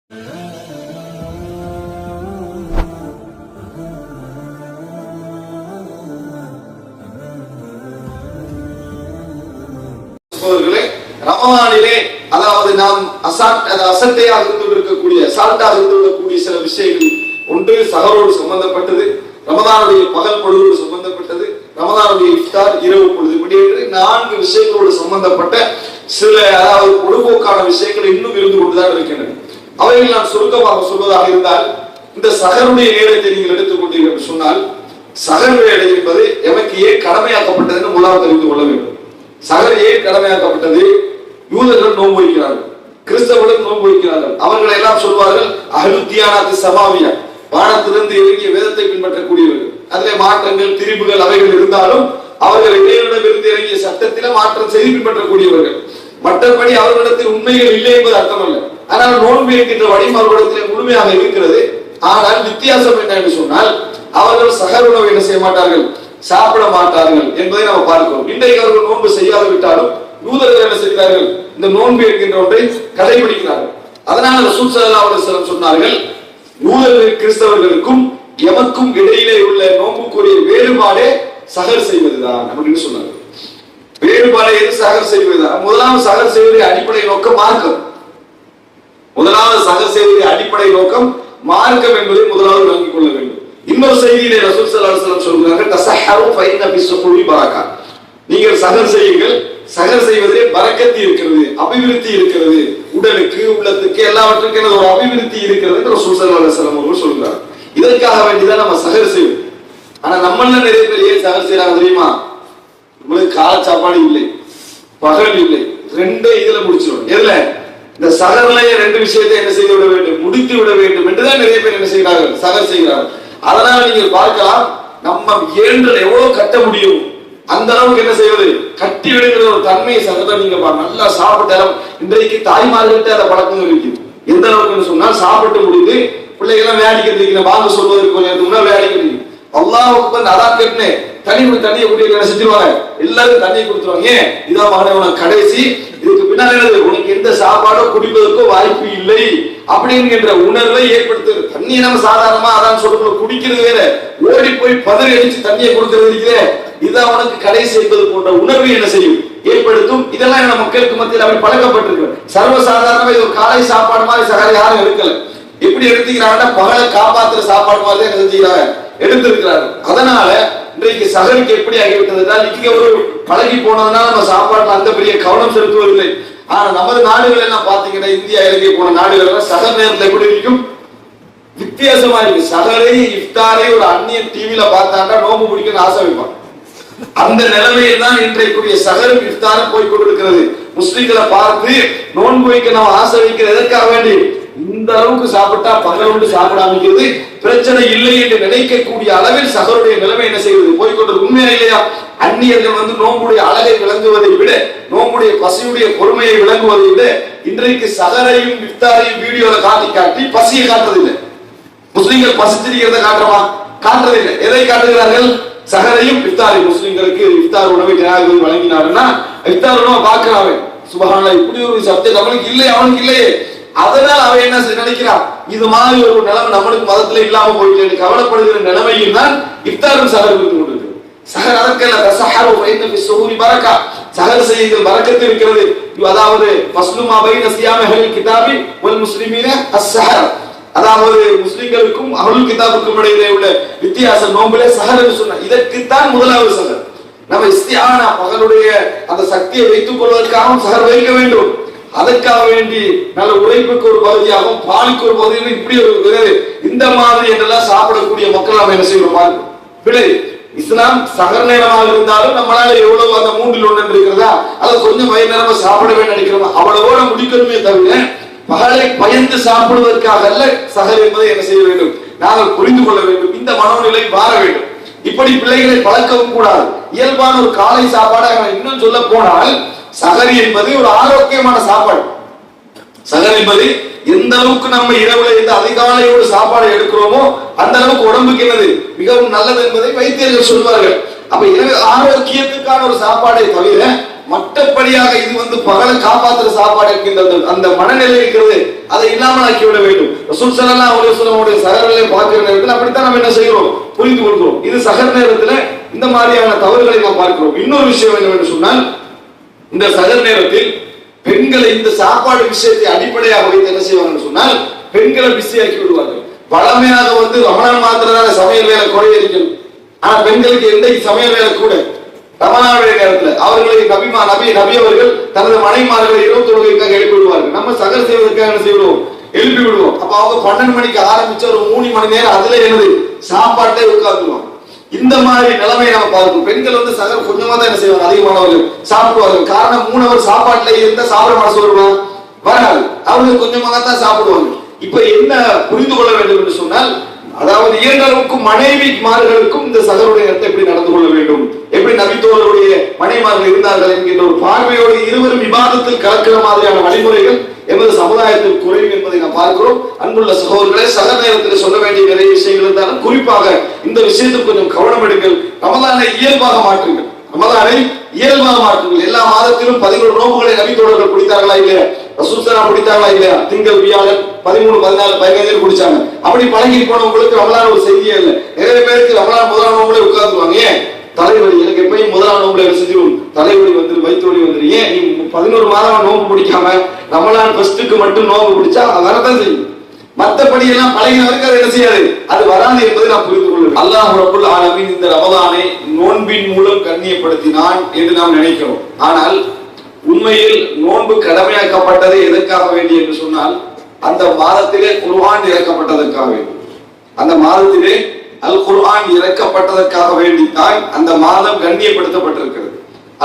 ரமலானிலே அதாவது நாம் அசட்டையாக இருக்கக்கூடிய சில விஷயங்கள் ஒன்று சஹரோடு சம்பந்தப்பட்டது, ரமலானுடைய பகல் பொழுதோடு சம்பந்தப்பட்டது, ரமலானுடைய இஃப்தார் இரவு பொழுது, இப்படி 4 விஷயங்களோடு சம்பந்தப்பட்ட சில அதாவது பொழுதுபோக்கான விஷயங்கள் இன்னும் இருந்து கொண்டுதான் இருக்கின்றன. அவைகள் நான் சுருக்கமாக சொல்வதாக இருந்தால், இந்த சஹருடைய நேரத்தை நீங்கள் எடுத்துக்கொண்டீர்கள் என்று சொன்னால், சஹர் வேலை என்பது எமக்கு ஏன் கடமையாக்கப்பட்டது என்று முதலாவது தெரிந்து கொள்ள வேண்டும். சஹர் ஏன் கடமையாக்கப்பட்டது? யூதர்கள் நோன்பு வைக்கிறார்கள், கிறிஸ்தவர்கள் நோன்பு வைக்கிறார்கள். அவர்கள் எல்லாம் சொல்வார்கள் அஹ்லுத்தியானாத்து சமாவியா, வானத்திலிருந்து இறங்கிய வேதத்தை பின்பற்றக்கூடியவர்கள். அதிலே மாற்றங்கள் திரிபுகள் அவைகள் இருந்தாலும் அவர்கள் இறைவனிடமிருந்து இறங்கிய சட்டத்தில மாற்றம் செய்து பின்பற்றக்கூடியவர்கள். மற்றபடி அவர்களிடத்தில் உண்மைகள் இல்லை என்பது அர்த்தமல்ல. ஆனால் நோன்பு என்கின்ற வடிவம் அவர்களிடத்தில் முழுமையாக இருக்கிறது. ஆனால் வித்தியாசம் என்ன என்று சொன்னால், அவர்கள் சஹர் உணவை என்ன செய்ய மாட்டார்கள், சாப்பிட மாட்டார்கள் என்பதை நாம் பார்க்கிறோம். இன்றைக்கு அவர்கள் நோன்பு செய்யாது விட்டாலும் யூதர்கள் என்ன செய்கிறார்கள், இந்த நோன்பு என்கின்ற ஒன்றை கடைபிடிக்கிறார்கள். அதனால ரசூல் ஸல்லல்லாஹு அலைஹி வஸல்லம் சொன்னார்கள், யூதர்கள் கிறிஸ்தவர்களுக்கும் எமக்கும் இடையிலே உள்ள நோன்புக்குரிய வேறுபாடே சஹர் செய்வதுதான் அப்படின்னு சொன்னார்கள். வேறுபாடு எது? சஹர் செய்வதுதான். முதலாவது சஹர் செய்வதை அடிப்படை நோக்கம் மார்க்கம். முதலாவது சஹர் செய்வதை அடிப்படை நோக்கம் மார்க்கம் என்பதை முதலாவது விளங்கிக் கொள்ள வேண்டும். இன்னொரு செய்தியிலே ரசூல் ஸல்லல்லாஹு அலைஹி வஸல்லம் சொல்கிறார்கள், தஸஹரு ஃபைன்ன பிஸ்ஸுஹூரி பரக்கா, நீங்கள் சஹர் செய்யுங்கள், சஹர் செய்வதிலே பரக்கத்து இருக்கிறது, அபிவிருத்தி இருக்கிறது, உடலுக்கு உள்ளத்துக்கு எல்லாவற்றுக்கும் ஒரு அபிவிருத்தி இருக்கிறது என்று ரசூல் ஸல்லல்லாஹு அலைஹி வஸல்லம் அவர்கள் சொல்கிறார். இதற்காக வேண்டிதான் நம்ம சஹர் செய்வோம். ஆனா நம்மள நிறைய பேர் ஏன் சஹர் செய்யறாங்க தெரியுமா? உங்களுக்கு கால சாப்பாடு இல்லை, பகல் இல்லை, ரெண்டே இதுல முடிச்சிடும். எதுல? இந்த சஹர்லயே 2 விஷயத்தை என்ன செய்து விட வேண்டும், முடித்து விட வேண்டும் என்றுதான் நிறைய பேர் என்ன செய்கிறார்கள், சஹர் செய்கிறார்கள். அதனால நீங்கள் பார்க்கலாம், நம்ம இயன்றல் எவ்வளவு கட்ட முடியும் அந்த அளவுக்கு என்ன செய்வது, கட்டி விடுகிற ஒரு தன்மையை சகத்தை நீங்க நல்லா சாப்பிட்டாலும். இன்றைக்கு தாய்மார்கள்ட்ட அந்த பழக்கம் இருக்கு. எந்த அளவுக்கு சொன்னால், சாப்பிட்டு முடிந்து பிள்ளைகள் விளையாடிக்கிறதுக்கு வாங்க சொல்வதற்கு கொஞ்சம் முன்னாடி விளையாடிக்கிறீங்க, அல்லாஹ்வுக்கு வந்து அதான் கேட்டேன் தண்ணியை குடிக்க என்ன செஞ்சிருவாங்க, எல்லாரும் தண்ணியை கொடுத்துருவாங்க. ஏன்? இதான் மகனே உனக்கு கடைசி, இதுக்கு பின்னால் என்னது, உனக்கு எந்த சாப்பாடோ குடிப்பதற்கோ வாய்ப்பு இல்லை அப்படிங்கிற உணர்வை ஏற்படுத்துது. தண்ணியை நம்ம சாதாரணமா அதான் சொல்லணும், குடிக்கிறது வேற, ஓடி போய் பதறி அடிச்சு தண்ணியை கொடுக்கிறது இருக்கிறே, இதுதான் உனக்கு கடைசி என்பது போன்ற உணர்வு என்ன செய்யும், ஏற்படுத்தும். இதெல்லாம் நம்ம மக்களுக்கு மத்தியில் அப்படி பழக்கப்பட்டிருக்கு. சர்வசாதாரணமா இது ஒரு காலை சாப்பாடு மாதிரி சகல யாரும் எடுக்கல. எப்படி எடுத்துக்கிறாங்கன்னா, பகலை காப்பாத்துற சாப்பாடு மாதிரி தான் செஞ்சுக்கிறாங்க, எடுத்திருக்கிறாங்க. அதனால இன்றைக்கு சகருக்கு எப்படி ஆகிவிட்டதுனால், இங்க ஒரு பழகி போனதுனால நம்ம சாப்பாட்டுல அந்த பெரிய கவனம் செலுத்துவதில்லை. ஆனா நமது நாடுகள் எல்லாம் பாத்தீங்கன்னா, இந்தியா இலங்கை போன நாடுகள் எல்லாம் சகர் நேரத்தில் எப்படி இருக்கும், வித்தியாசமா இருக்கு. சகரை இஃப்தாரை ஒரு அந்நிய டிவில பார்த்தாண்டா நோம்பு பிடிக்கணும்னு ஆசை வைப்பான். அந்த நிலைமையில் தான் இன்றைக்குரிய சகரும் இஃப்தாரும் போய் கொண்டிருக்கிறது. முஸ்லிம்களை பார்த்து நோன்பு வைக்க நம்ம ஆசை வைக்கிறது எதற்காக வேண்டி, இந்த அளவுக்கு சாப்பிட்டா பகலோடு சாப்பிடாமிக்கிறது பிரச்சனை இல்லை என்று நினைக்கக்கூடிய அளவில் சகருடைய நிலைமை என்ன செய்வது, போய்கொண்டது. உண்மையா இல்லையா? அந்நியர்கள் வந்து நோம்புடைய அழகை விளங்குவதை விட, நோம்புடைய பசியுடைய பொறுமையை விளங்குவதை விட, இன்றைக்கு சகரையும் இஃப்தாரையும் வீடியோல காட்டி பசியை காட்டுறதில்லை. முஸ்லிம்கள் பசிச்சிருக்கிறத காட்டுறமா? காட்டுறதில்லை. எதை காட்டுகிறார்கள்? சகரையும் இஃப்தாரை. முஸ்லிம்களுக்கு இஃப்தார் உணவை ஜனாதிபதி வழங்கினாருன்னா இஃப்தார் உணவை பார்க்கிறாங்க, சுபஹானல்லாஹ், இப்படி ஒரு சப்ஜெக்ட் நம்மளுக்கு இல்லை, அவனுக்கு இல்லையே. அதனால் அவன் என்ன நினைக்கிறான், இது மாதிரி ஒரு நிலைமை நம்மளுக்கு மதத்துல இல்லாம போயிட்டு கவலைப்படுகிற நிலைமையில் தான் இஃப்தாரும் சகர் இருந்து கொண்டிருக்கு. சகர் அதற்கல்ல, தஸஹரு ஃபைன்ன பிஸ்ஸுஹூரி பரக்கா, சகர் செய்யுங்கள் பரக்கத்து இருக்கிறது. அதாவது ஃபஸ்லுமா பைன சியாமி அஹ்லில் கிதாபி வல் முஸ்லிமீன அஸ்ஸஹர், அதாவது முஸ்லிம்களுக்கும் அஹ்லுல் கிதாபுக்கும் இடையிலே உள்ள வித்தியாசம் நோம்பிலே சஹர் என்று சொன்னார். இதற்குத்தான் முதலாவது சஹர். நம்ம இஸ்திஆனா பகலுடைய அந்த சக்தியை வைத்துக் கொள்வதற்காகவும் சஹர் வைக்க வேண்டும். அதற்காக வேண்டி நல்ல உழைப்புக்கு ஒரு பகுதியாகவும் பாலுக்கு ஒரு பகுதியும் இப்படி ஒரு இந்த மாதிரி என்றெல்லாம் சாப்பிடக்கூடிய மக்கள் நம்ம என்ன செய்யறோம் பிழை. இஸ்லாம் சகர் நேரமாக இருந்தாலும் நம்மளால எவ்வளவு அந்த 3ல் 1 இருக்கிறதா, அதை கொஞ்சம் வயிறு நேரமா சாப்பிட வேண்டும் நினைக்கிறோம், அவ்வளவோட முடிக்கணுமே தவிர பகலை பயந்து சாப்பிடுவதற்காக அல்ல சகர் என்பதை என்ன செய்ய வேண்டும், நாங்கள் புரிந்து கொள்ள வேண்டும். இந்த மனோநிலை மாற வேண்டும். இப்படி பிள்ளைகளை பழக்கவும் கூடாது. இயல்பான ஒரு காலை சாப்பாடாக இன்னும் சொல்ல போனால், சகர் என்பது ஒரு ஆரோக்கியமான சாப்பாடு. சகர் என்பது எந்த அளவுக்கு நம்ம இரவுல இருந்து அதிகாலையோடு சாப்பாடு எடுக்கிறோமோ அந்த அளவுக்கு உடம்புக்கு என்னது மிகவும் நல்லது என்பதை வைத்தியர்கள் சொல்வார்கள். அப்ப இரவு ஆரோக்கியத்துக்கான ஒரு சாப்பாடை தவிர மற்றபடியாக இது வந்து பகலை காப்பாற்றுற சாப்பாடு இருக்கின்றது, அந்த மனநிலை இருக்கிறது, அதை இல்லாமல் ஆக்கிவிட வேண்டும். ரசூல் ஸல்லல்லாஹு அலைஹி வஸல்லம் சகர்களை பார்க்கிற நேரத்தில் அப்படித்தான் நம்ம என்ன செய்கிறோம், புரிந்து கொள்கிறோம். இது சகர் நேரத்தில் இந்த மாதிரியான தவறுகளை நாம் பார்க்கிறோம். இன்னொரு விஷயம் என்னவென்று சொன்னால், இந்த சகர் நேரத்தில் பெண்களை இந்த சாப்பாடு விஷயத்தை அடிப்படையாக வைத்து என்ன செய்வாங்கன்னு சொன்னால், பெண்களை பிஸியாக்கி விடுவார்கள். பழமையாக ரமணான் மாத்திரதான சமையல் வேலை குறைய இருக்கணும். ஆனா பெண்களுக்கு எந்தைக்கு சமையல் வேலை கூட. ரமணானுடைய நேரத்தில் அவர்களை நபி அவர்கள் தனது மனைமார்களை இரவு தொழுகைக்காக எழுப்பி விடுவார்கள். நம்ம சகர் செய்வதற்காக என்ன செய்வோம், எழுப்பி விடுவோம். அப்ப அவங்க 12 மணிக்கு ஆரம்பிச்ச ஒரு 3 மணி நேரம் அதுல என்னது சாப்பாட்டை உட்கார்ந்துருவாங்க. இந்த மாதிரி நிலைமை நம்ம பார்க்கணும். பெண்கள் சகர் கொஞ்சமா தான் என்ன செய்வாங்க, அதிகமானவர்கள் சாப்பிடுவார்கள். காரணம் 3 அவர் சாப்பாட்டுல இருந்தா சாப்பிட மனசு வருவாங்க, வராது. அவர்கள் கொஞ்சமாக தான் சாப்பிடுவாங்க. இப்ப என்ன புரிந்து கொள்ள வேண்டும் என்று சொன்னால், அதாவது இயன்ற அளவுக்கு மனைவிமார்களுக்கும் இந்த சகருடைய நேரத்தை எப்படி நடந்து கொள்ள வேண்டும், எப்படி நபித்தோழருடைய மனைவிமார்கள் இருந்தார்கள் என்கின்ற ஒரு பார்வையோடு இருவரும் விவாதத்தில் கலக்கிற மாதிரியான வழிமுறைகள் எமது சமுதாயத்தில் குறையும் என்பதை நாம் பார்க்கிறோம். அன்புள்ள சகோதரர்களே, சகர் நேரத்தில் சொல்ல வேண்டிய நிறைய விஷயங்கள் இருந்தாலும் குறிப்பாக இந்த விஷயத்தில் கொஞ்சம் கவனம் எடுங்கள். ரமலானை இயல்பாக மாற்றுங்கள். எல்லா மாதத்திலும் 11 நோன்புகளை நபித்தோழர்கள் பிடித்தார்களா இல்லையா, ரசூல் ஸல்லல்லாஹு பிடித்தார்களா இல்லையா, திங்கள் வியாழன் 13 14 15 பிடிச்சாங்க. அப்படி பழகி போனவங்களுக்கு ரமலான் ஒரு செய்தியே இல்லை. நிறைய பேருக்கு ரமலான் முதலாம் நோன்புல உட்கார்ந்துருவாங்க. ஏன் தலைவலி, எனக்கு எப்பயும் முதலாம் நோன்புல செஞ்சிடும், தலைவலி வந்துரு, வயிற்றுவலி வந்துரு. ஏன் நீ 11 மாதம் நோன்பு பிடிக்காம ரமலான் ஃபர்ஸ்டுக்கு மட்டும் நோன்பு பிடிச்சா வரதான் செய்யும். மற்றபடி எல்லாம் பழகினவருக்கு அது என்ன செய்யாது, அது வராது என்பதை நாம் புரிந்து கொள்ளும். அல்லாஹ் ரப்புல் ஆலமீன் இந்த ரமலானை நோன்பின் மூலம் கண்ணியப்படுத்தினான் என்று நாம் நினைக்கிறோம். ஆனால் உண்மையில் நோன்பு கடமையாக்கப்பட்டது எதற்காக வேண்டி என்று சொன்னால், அந்த மாதத்திலே குர்ஆன் இறக்கப்பட்டதற்காக வேண்டி, அந்த மாதத்திலே அல் குர்ஆன் இறக்கப்பட்டதற்காக வேண்டித்தான் அந்த மாதம் கண்ணியப்படுத்தப்பட்டிருக்கிறது.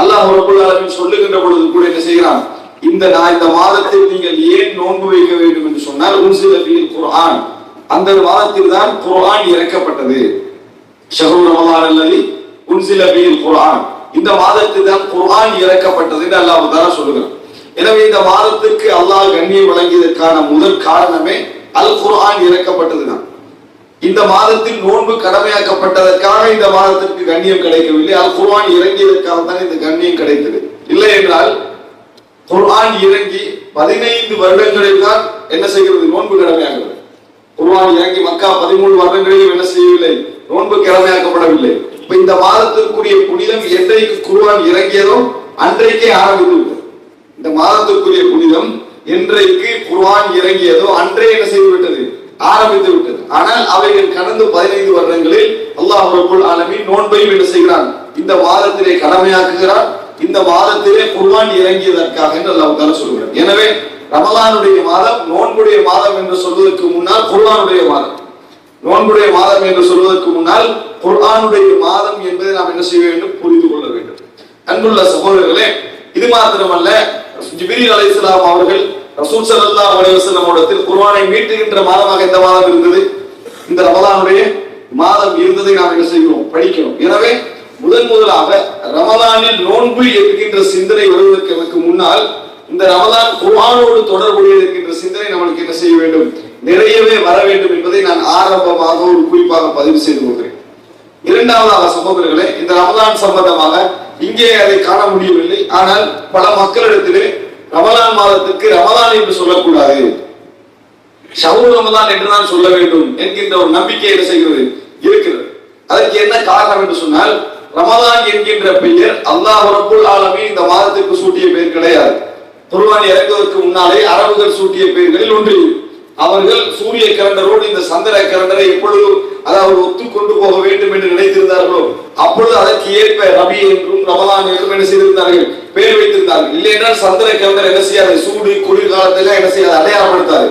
அல்லாஹ் ரப்புல் ஆலமீன் சொல்லுகின்ற பொழுது கூட என்ன செய்கிறான், இந்த மாதத்தில் நீங்கள் ஏன் நோன்பு வைக்க வேண்டும் என்று சொன்னால், உன்சில ஃபீல் குர்ஆன், அந்த மாதத்தில் தான் குர்ஆன் இறக்கப்பட்டது. ஷஹ்ரு ரமலான் அல்லதி உன்சில ஃபீல் குர்ஆன், இந்த மாதத்தில் தான் குர்ஆன் இறக்கப்பட்டது என்று அல்லாஹ் தஆலா சொல்லுகிறார். எனவே இந்த மாதத்திற்கு அல்லாஹ் கண்ணியம் வழங்கியதற்கான முதல் காரணமே அல் குர்ஆன் இறக்கப்பட்டதுதான். இந்த மாதத்தில் நோன்பு கடமையாக்கப்பட்டதற்காக இந்த மாதத்திற்கு கண்ணியம் கிடைக்கவில்லை, அல் குர்ஆன் இறங்கியதற்காக தான் இந்த கண்ணியம் கிடைத்தது. இல்லை என்றால் குர்ஆன் இறங்கி 15 வருடங்களில் தான் என்ன செய்கிறது, நோன்பு கடமையாகிறது. குர்ஆன் இறங்கி மக்கா 13 வருடங்களில் என்ன செய்யவில்லை, நோன்பு கடமையாக்கப்படவில்லை. இப்ப இந்த மாதத்திற்குரிய புனிதம் என்றைக்கு குர்ஆன் இறங்கியதோ அன்றைக்கே ஆரம்பித்து விட்டது. இந்த மாதத்திற்குரிய புனிதம் என்றைக்கு குர்ஆன் இறங்கியதோ அன்றே என்ன செய்து விட்டது, ஆரம்பித்து விட்டது. ஆனால் அவைகள் கடந்த 15 வருடங்களில் அல்லாஹ் ரப்புல் ஆலமீன் நோன்பையும் என்ன செய்கிறான், இந்த மாதத்திலே கடமையாக்குகிறான். இந்த மாதத்திலே குர்ஆன் இறங்கியதற்காக என்று அல்லாஹ் தஆலா சொல்கிறார். எனவே ரமலானுடைய மாதம் நோன்புடைய மாதம் என்று சொல்வதற்கு முன்னால் குர்ஆனுடைய மாதம், நோன்புடைய மாதம் என்று சொல்வதற்கு முன்னால் குர்ஆனுடைய மாதம் என்பதை நாம் என்ன செய்ய வேண்டும், புரிந்து கொள்ள வேண்டும். அன்புள்ள சகோதரர்களே, இது மாத்திரமல்ல, ஜிப்ரீல் அலைஹிஸ்ஸலாம் அவர்கள் ரசூல் ஸல்லல்லாஹு அலைஹி வஸல்லம் இடத்தில் குர்ஆனை மீட்டுகின்ற மாதமாக இந்த மாதம் இருந்தது, இந்த ரமலானுடைய மாதம் இருந்ததை நாம் என்ன செய்கிறோம், படிக்கிறோம். எனவே முதலாக ரமலானில் நோன்பு என்கின்ற சிந்தனை வருவதற்கு முன்னால் இந்த ரமலான் குர்ஆனோடு தொடர்புடைய என்கின்ற சிந்தனை நம்மளுக்கு என்ன செய்ய வேண்டும், நிறையவே வர வேண்டும் என்பதை நான் ஆரம்பமாக ஒரு குறிப்பாக பதிவு செய்து கொள்கிறேன். இரண்டாவதாக சகோதரர்களே, இந்த ரமலான் சம்பந்தமாக இங்கே அதை காண முடியவில்லை. ஆனால் பல மக்களிடத்திலே ரமலான் மாதத்துக்கு ரமலான் என்று சொல்லக்கூடாது, ஷஹ்ரு ரமலான் என்றுதான் சொல்ல வேண்டும் என்கின்ற ஒரு நம்பிக்கை என்ன செய்கிறது, இருக்கிறது. அதற்கு என்ன காரணம் என்று சொன்னால், ரமலான் என்கின்ற பெயர் அல்லாஹ் ரப்புல் ஆலமீன் இந்த மாதத்திற்கு சூட்டிய பெயர் கிடையாது. குர்ஆன் இறங்குவதற்கு முன்னாலே அரபுகள் சூட்டிய பெயர்களில் ஒன்று. அவர்கள் சூரிய கலண்டரோடு இந்த சந்திர கலண்டரை எப்பொழுது அதாவது ஒத்துக்கொண்டு போக வேண்டும் என்று நினைத்திருந்தார்களோ அப்பொழுது அதற்கு ஏற்ப ரபி என்றும் ரமலான் என்றும் என்ன செய்திருந்தார்கள், பெயர் வைத்திருந்தார்கள். இல்லை என்றால் சந்திர கலண்டர் என்ன செய்யாது, சூடு குளிர் காலத்தில என்ன செய்யாது, அடையாளப்படுத்தாது.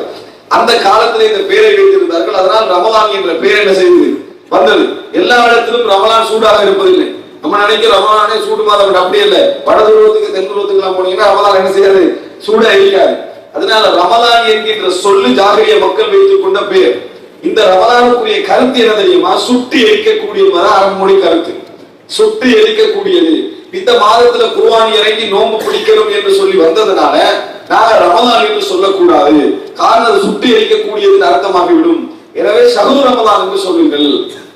அந்த காலத்தில் இந்த பெயரை வைத்திருந்தார்கள். அதனால் ரமலான் என்ற பெயர் என்ன செய்தது, வந்தது. எல்லா இடத்திலும் ரமலான் சூடாக இருப்பதில்லை. நம்ம நினைக்கிற ரமலானே சூடு மாதம், அப்படி இல்லை. வட துருவத்துக்கு தென் துருவத்துக்கு எல்லாம் போனீங்கன்னா ரமலான் என்ன செய்யாது, சூடா இருக்காது. அதனால ரமலான் என்கின்ற சொல்லு ஜாகிலிய மக்கள் வைத்துக் கொண்ட பெயர். இந்த ரமலானுக்குரிய கருத்து என்ன தெரியுமா, சுட்டி எரிக்கக்கூடியதுதான் அரபுமொழி கருத்து, சுட்டி எரிக்கக்கூடியது. இந்த மாதத்துல குர்ஆன் இறங்கி நோன்பு பிடிக்கணும் என்று சொல்லி வந்ததுனால நாங்க ரமலான் என்று சொல்லக்கூடாது. காரணம் அது சுட்டி எரிக்கக்கூடியது அர்த்தமாகிவிடும். எனவே ஷஹ்ரு ரமலான் என்று சொல்லுங்கள்.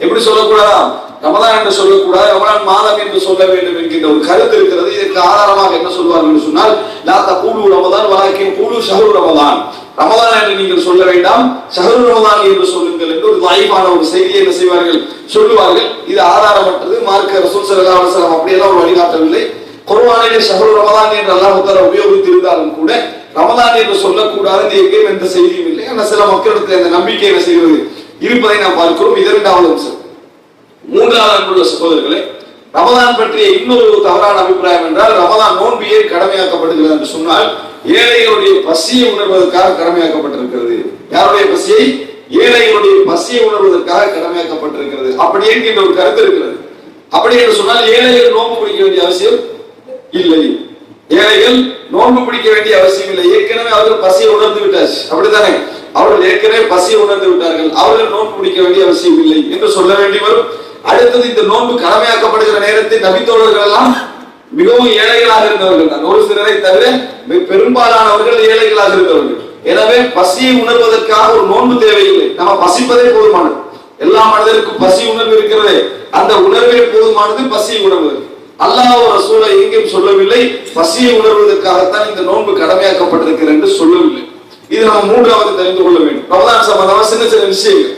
எப்படி சொல்லக்கூடாதா, ரமலான் என்று சொல்லக்கூடாது, ரமலான் மாதம் என்று சொல்ல வேண்டும் என்கின்ற ஒரு கருத்து இருக்கிறது. இதற்கு ஆதாரமாக என்ன சொல்வார்கள் என்று சொன்னால், லா தகூலு ரமலான் வலாக்கின் கூலு ஷஹ்ரு ரமலான், ரமதான் என்று நீங்கள் சொல்ல வேண்டாம், ஷஹ்ரு ரமதான் என்று சொல்லுங்கள் என்று ஒரு தாயிஃபான ஒரு செய்தியை என்ன செய்வார்கள், சொல்லுவார்கள். இது ஆதாரமற்றது. மார்க்க ரசூல் ஸல்லல்லாஹு அலைஹி வஸல்லம் அப்படியெல்லாம் ஒரு வழிகாட்டவில்லை. குர்ஆனிலே ஷஹ்ரு ரமதான் என்று அல்லாஹ் தஆலா உபயோகித்திருந்தாலும் கூட ரமதான் என்று சொல்லக்கூடாது என்று எங்கேயும் எந்த செய்தியும் இல்லை. ஆனால் சில மக்களிடத்தில் அந்த நம்பிக்கை என்ன செய்வது இருப்பதை நாம் பார்க்கிறோம். இது இரண்டாவது அம்சம். மூன்றாவது அன்புள்ள சகோதரர்களே, ரமதான் பற்றிய இன்னொரு தவறான அபிப்பிராயம் என்றால், ரமதான் நோன்பு ஏன் கடமையாக்கப்படுகிறது என்று சொன்னால், ஏழைகளுடைய பசியை உணர்வதற்காக கடமையாக்கப்பட்டிருக்கிறது. யாருடைய பசியை? ஏழைகளுடைய பசியை உணர்வதற்காக கடமையாக்கப்பட்டிருக்கிறது. அப்படி என்கின்ற ஒரு கருத்து இருக்கிறது. அப்படி என்று சொன்னால் ஏழைகள் நோன்பு பிடிக்க வேண்டிய அவசியம் இல்லை. ஏழைகள் நோன்பு பிடிக்க வேண்டிய அவசியம் இல்லை. ஏற்கனவே அவர்கள் பசியை உணர்ந்து விட்டாச்சு, அப்படித்தானே? அவர்கள் ஏற்கனவே பசியை உணர்ந்து விட்டார்கள், அவர்கள் நோன்பு பிடிக்க வேண்டிய அவசியம் இல்லை என்று சொல்ல வேண்டி வரும். அடுத்தது, இந்த நோன்பு கடமையாக்கப்படுகிற நேரத்தில் நபித்தோழர்கள் எல்லாம் மிகவும் ஏழைகளாக இருந்தவர்கள் தான். ஒரு சிலரை தவிர பெரும்பாலானவர்கள் ஏழைகளாக இருந்தவர்கள். எனவே பசியை உணர்வதற்காக ஒரு நோன்பு தேவையில்லை. நம்ம பசிப்பதே போதுமானது. எல்லா மனிதருக்கும் பசி உணர்வு இருக்கிறதே, அந்த உணர்வே போதுமானது பசியை உணர்வது. அல்லாஹ் ரசூலை எங்கேயும் சொல்லவில்லை பசியை உணர்வதற்காகத்தான் இந்த நோன்பு கடமையாக்கப்பட்டிருக்கிறது என்று சொல்லவில்லை. இது நம்ம மூன்றாவது தெரிந்து கொள்ள வேண்டும். ரமதான் சம்பந்தமா சின்ன சின்ன விஷயங்கள்.